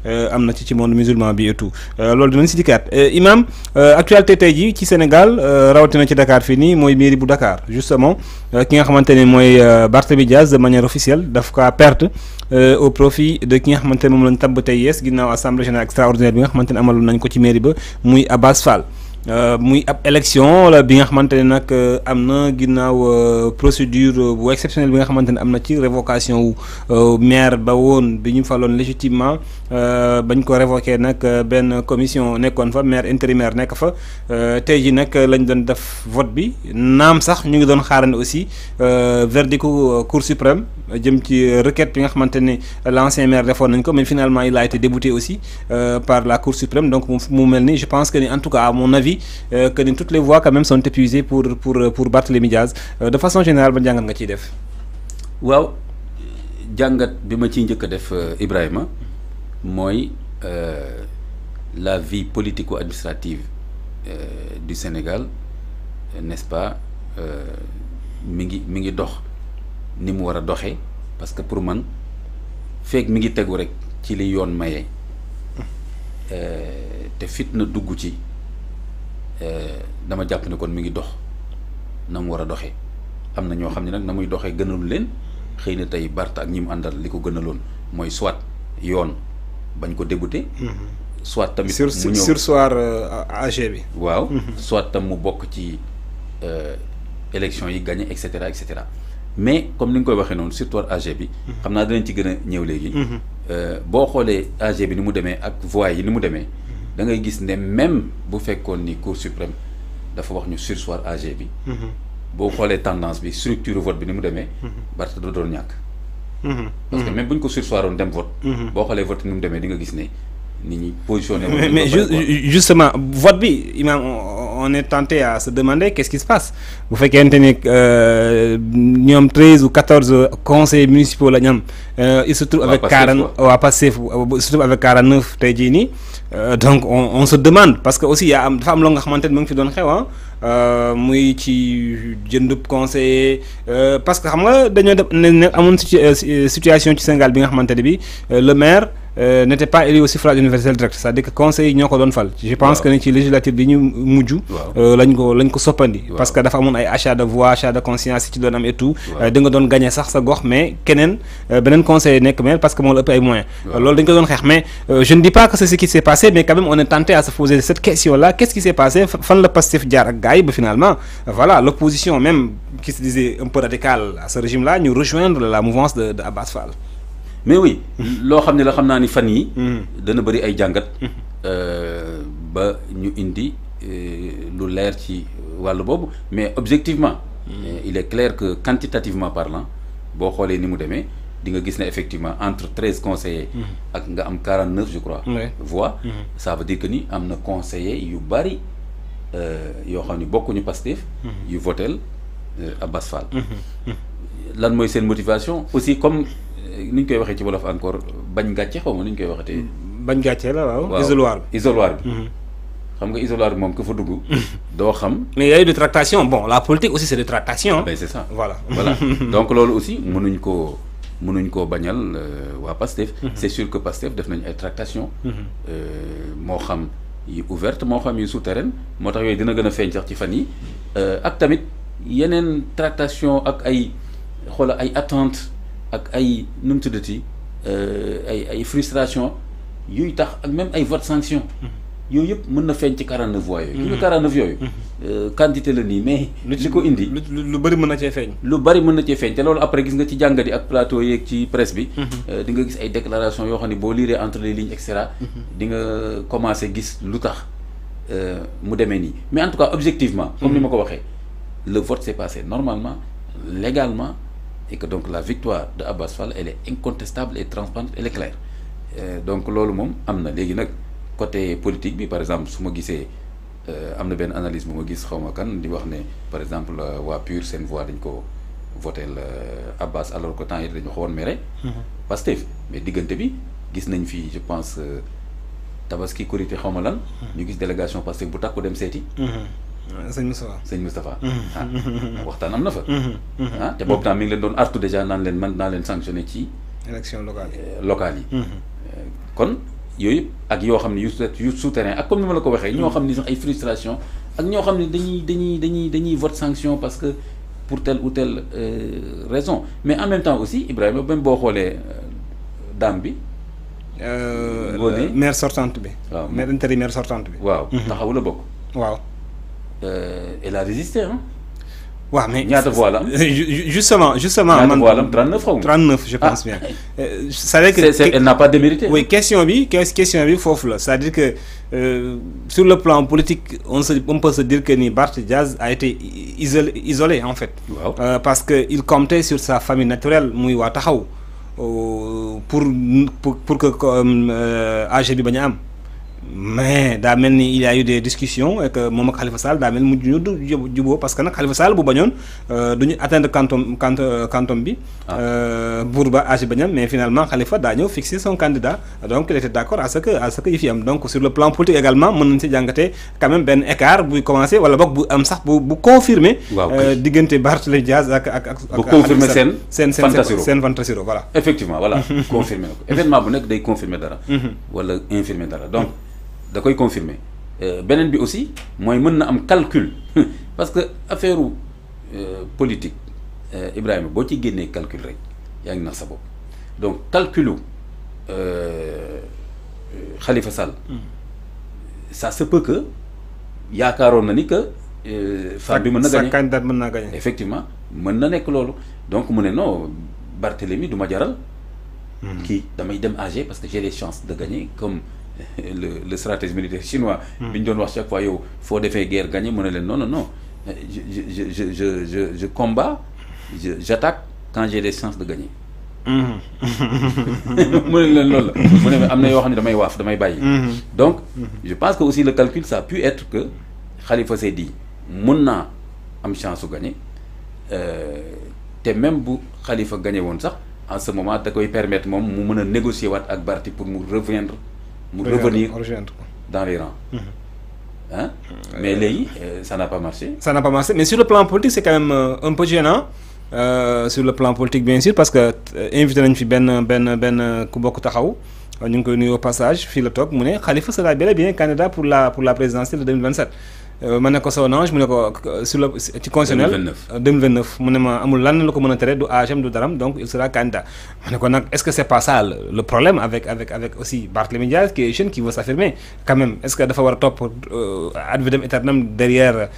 am na ci monde musulman bi et tout loolu dinañ si dikkaat imam actualité tey jii ci Sénégal rawatina ci Dakar fii nii mooy mairie bu Dakar justement ki nga xamante ne mooy Barthélémy Dias de manière officielle daf kaa perte au profit de ki nga xamante ne moom lañ tabb tey yees ginnaaw assemblée générale extraordinaire bi nga xamante ne amaloon nañ ko ci mairie ba muy Abass Fall. muy ab élection la bi nga xamante ne nag am na ginnaaw procédure bu exceptionnelle bi nga xamante ne am na ci révocation wu maire ba woon bi ñu faloon légitimement bañ ko révoqué nag benn commission nekkoon fa maire intérimaire nekk fa tey ji nag lañ doon def vote bi naam sax ñu ngi doon xaarandi aussi verdict cour suprême jëm ci requête bi nga xamante ne l'ancien maire defoon nañ ko mais finalement il a été débouté aussi par la cour suprême donc mu mel ni je pense que ni en tout cas à mon avis que toutes les voies quand même sont épuisées pour Barthélémy Dias de façon générale ba jàngat nga ciy def. waaw jàngat bi ma ciy njëkk a def Ibrahima mooy la vie politico-administrative du Sénégal n'est-ce pas mi ngi dox ni mu war a doxee parce que pour man feeg mi ngi tegu rek ci li yoon maye te fitna dugg ci. dama jàpp ne kon mi ngi dox na mu war a doxee am na ñoo xam ne nag na muy doxee gënalu leen xëy na tey Barth ak ñi mu àndal li ko gënaloon mooy soit yoon bañ ko débouté. soit tamit mu ñëw surseoir AG bi. waaw soit tam mu bokk ci élection yi gagné et cetera et cetera mais comme ni nga koy waxee noonu surseoir AG bi. xam naa dinañ ci gën a ñëw léegi. boo xoolee AG bi ni mu demee ak voix yi ni mu demee. da ngay gis ne même bu fekkoon ni cour suprême dafa wax ñu surseoir AG bi. boo xoolee tendance bi structure vote bi ni mu demee. Barth da doon ñàkk. parce que même bu ñu ko surseoiroon dem vote. boo xoolee vote ni mu demee di nga gis ne nit ñi positionné. mais justement vote bi imam on est tenté à se demander qu'est-ce qui se passe bu fekkente ni ñoom 13 ou 14 conseils municipaux la ñu am. il se trouve avec 40 waa Pastef il se trouve avec 49 tey jii nii. Donc on se demande parce que aussi dafa am loo nga xamante ne mu ngi fi doon xew muy ci jëndub conseiller parce que xam nga dañoo def ne amoon situation ci Sénégal bi nga xamante ne bi le maire n'était pas élu au suffrage universel direct c'est-à-dire que conseil yi ñoo ko doon fal. je pense que ni ci législative bi ñu mujj. lañ ko soppandi. parce que dafa amoon ay achat de voix achat de conscience yi ci doon am et tout. di nga doon gagné sax sa gox mais keneen beneen conseiller nekk maire parce que moo la ëpp ay moyens. loolu dañ ko doon xeex mais je ne dis pas que c'est ce qui s'est passé mais quand même on est tenté à se poser cette question là qu'est-ce qui s'est passé fan la Pastef jaar ak gars yi ba finalement voilà l'opposition même qui se disait un peu radicale à ce régime là ñu rejoindre la mouvance de Abass Fall. mais oui loo xam ne la xam naa ni fan yi dana bëri ay jàngat ba ñu indi lu leer ci wàllu boobu mais objectivement il est clair que quantitativement parlant boo xoolee ni mu demee di nga gis ne effectivement entre 13 conseillers ak nga am 49 je crois voix ça veut dire que ni am na conseillers yu bari yoo xam ni bokkuñu Pastef yu votel Abass Fall lan mooy seen motivation aussi comme ni ñu koy waxee ci wolof encore bañ gàcce xaw ma ni ñu koy waxatee. bañ gàcce la waaw. isoloir bi xam nga isoloir bi moom ku fa dugg. doo xam. mais il y a eu des tractations bon la politique aussi c'est des tractations. ben c'est ça voilà. donc loolu aussi mënuñ koo bañal waa Pastef. c'est sûr que Pastef def nañ ay tractations. moo xam yi ouverte moo xam yi souterraine moo tax yooyu dina gën a feeñ sax ci fan yi ak tamit yeneen tractation ak ay xoola ay attentes. ak ay nu mu tuddati ay frustration yuy tax ak même ay vote sanction yooyu yëpp mën na feeñ ci 49 voix yooyu. ñu 49 yooyu. quantité la nii mais. li ko indi lu bëri mën na cee feeñ. lu bëri mën na cee feeñ te loolu après gis nga ci jàngat yi ak plateau yeeg ci presse bi. di nga gis ay déclarations yoo xam ne boo liiree entre les lignes et cetera. di nga commencer gis lu tax mu demee nii mais en tout cas objectivement. comme ni ma ko waxee le vote s'est passé normalement légalement. et que donc la victoire de Abass Fall elle est incontestable et transparente elle est claire donc loolu moom am na léegi nag côté politique bi par exemple su ma gisee am na benn analyse bu ma gis xaw ma kan di wax ne par exemple waa PUR seen voix dañ ko votel Abass alors que temps yi dañu xawoon mere Pastef mais diggante bi gis nañ fi je pense Tabaski Korité xaw ma lan ñu gis délégation Pastef bu takku dem seeti sëñ Moustapha waxtaan am na fa te boobu temps mi ngi leen doon artu déjà naan leen man naa leen sanctionné ci élection locale yi kon yooyu ak yoo xam ne yu souterrain ak comme ni ma la ko waxee ñoo xam ni sax ay frustration ak ñoo xam ne dañuy vote sanction parce que pour telle ou telle raison mais en même temps aussi Ibrahima même boo xoolee dame bi maire sortante bi waaw maire intérimaire sortante bi waaw taxawu la bokk waaw elle a résisté hein waaw mais ñaata voix la am justement ñaata voix la am 39 xaw ma 39 je pense bien c'est-à-dire que elle n'a pas démérité oui question bi foofu la c'est-à-dire que sur le plan politique on peut se dire que ni Barth Diaz a été isolé en fait waaw parce que il comptait sur sa famille naturelle muy waa taxaw pour que AG bi bañ a am mais daa mel ni il y a eu des discussions et que moom ak Khalifa Sall daa mel ni mujj ñu juboo parce que nag Khalifa Sall bu bañoon du ñu atteindre quantum bi pour ba AG bañ am mais finalement Khalifa daa ñëw fixer son candidat donc il était d'accord à ce que yi fi am donc sur le plan politique également mën nañ si jàngatee quand même benn écart buy commencer wala boog bu am sax bu confirmer diggante Barthélémy Diaz ak bu confirmer seen fantasiro voilà effectivement voilà confirmer na ko événement bu nekk day confirmer dara wala infirmer dara donc da koy confirmer beneen bi aussi mooy mën na am calcul parce que affaire politique Ibrahima boo ci génnee calcul rek yaa ngi nax sa bopp donc calculu Khalifa Sall ça se peut que yaakaaroon na ni que femme bi mën na gagner sa candidat mën naa gagner effectivement mën na nekk loolu donc mu ne non Barthélémy du ma jaral kii damay dem AG parce que j'ai les chances de gagner comme le stratège militaire chinois bi ñu doon wax chaque fois yow foo defee guerre gagner mu ne leen non je combats j'attaque quand j'ai les chances de gagner mu ne leen loolu la mu ne am na yoo xam ne damay waaf damay bàyyi donc je pense que aussi le calcul ça a pu être que Khalifa s'est dit mun naa am chance su gagner te même bu Khalifa gagné woon sax en ce moment da koy permettre moom mu mën a négocier waat ak Barth pour mu revenir dans les rangs hein mais léegi ça n'a pas marché mais sur le plan politique c'est quand même un peu gênant sur le plan politique bien sûr parce que invité nañ fi benn ku bokk taxaw ñu ngi koy nuyu au passage fii la toog mu ne Khalifa sera bel et bien candidat pour la présidentielle de 2027 ma ne ko son ange mu ne ko sur le ci constitutionnel 2029 mu ne ma amul lan la ko mën a tere du âge du daram donc il sera candidat ma ne ko nag est-ce que c'est pas ça le problème avec aussi Barthélémy Diaz qui est jeune qui veut s'affirmer quand même est-ce que dafa war a topp ad vitam aeternam derrière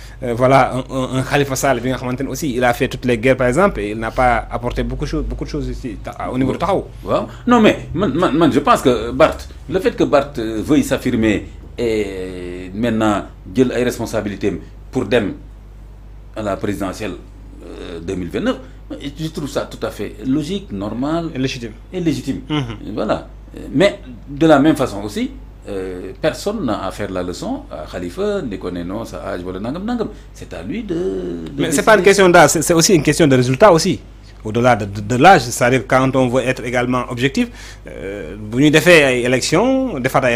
voilà un Khalifa Sall bi nga xamante ne aussi il a fait toutes les guerres par exemple et il n'a pas apporté beaucoup de choses ici au niveau de taxaw waaw non mais man je pense que Barth le fait que Barth veuille s'affirmer et maintenant jël ay responsabilités pour dem à la présidentielle 2029 je trouve ça tout à fait logique normal et légitime voilà mais de la même façon aussi personne n'a à faire la leçon à Khalifa ni ko ne non sa âge wala nangam c'est à lui de mais c'est pas une question d'âge c'est aussi une question de résultat aussi au-delà de l'âge c'est-à-dire quand on veut être également objectif bu ñu defee ay élection defaat ay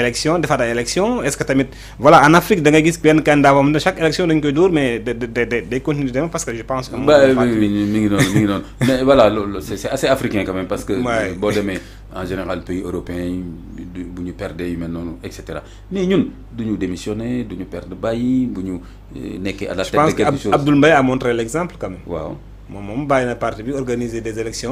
élection est-ce que tamit voilà en Afrique da nga gis benn candidat boo xam ne chaque élection dañ koy dóor mais day continuer dem parce que je pense mi ngi noonu mais voilà loolu c'est assez africain quand même parce que boo demee en général pays européens yi bu ñu perdre yu mel noonu et cetera mais ñun du ñu démissionner du ñu perdre bàyyi bu ñu nekkee à la tête de quelque chose. Abdoul Mbaye a montré l'exemple quand même waaw moom bàyyi na parti bi organiser des élections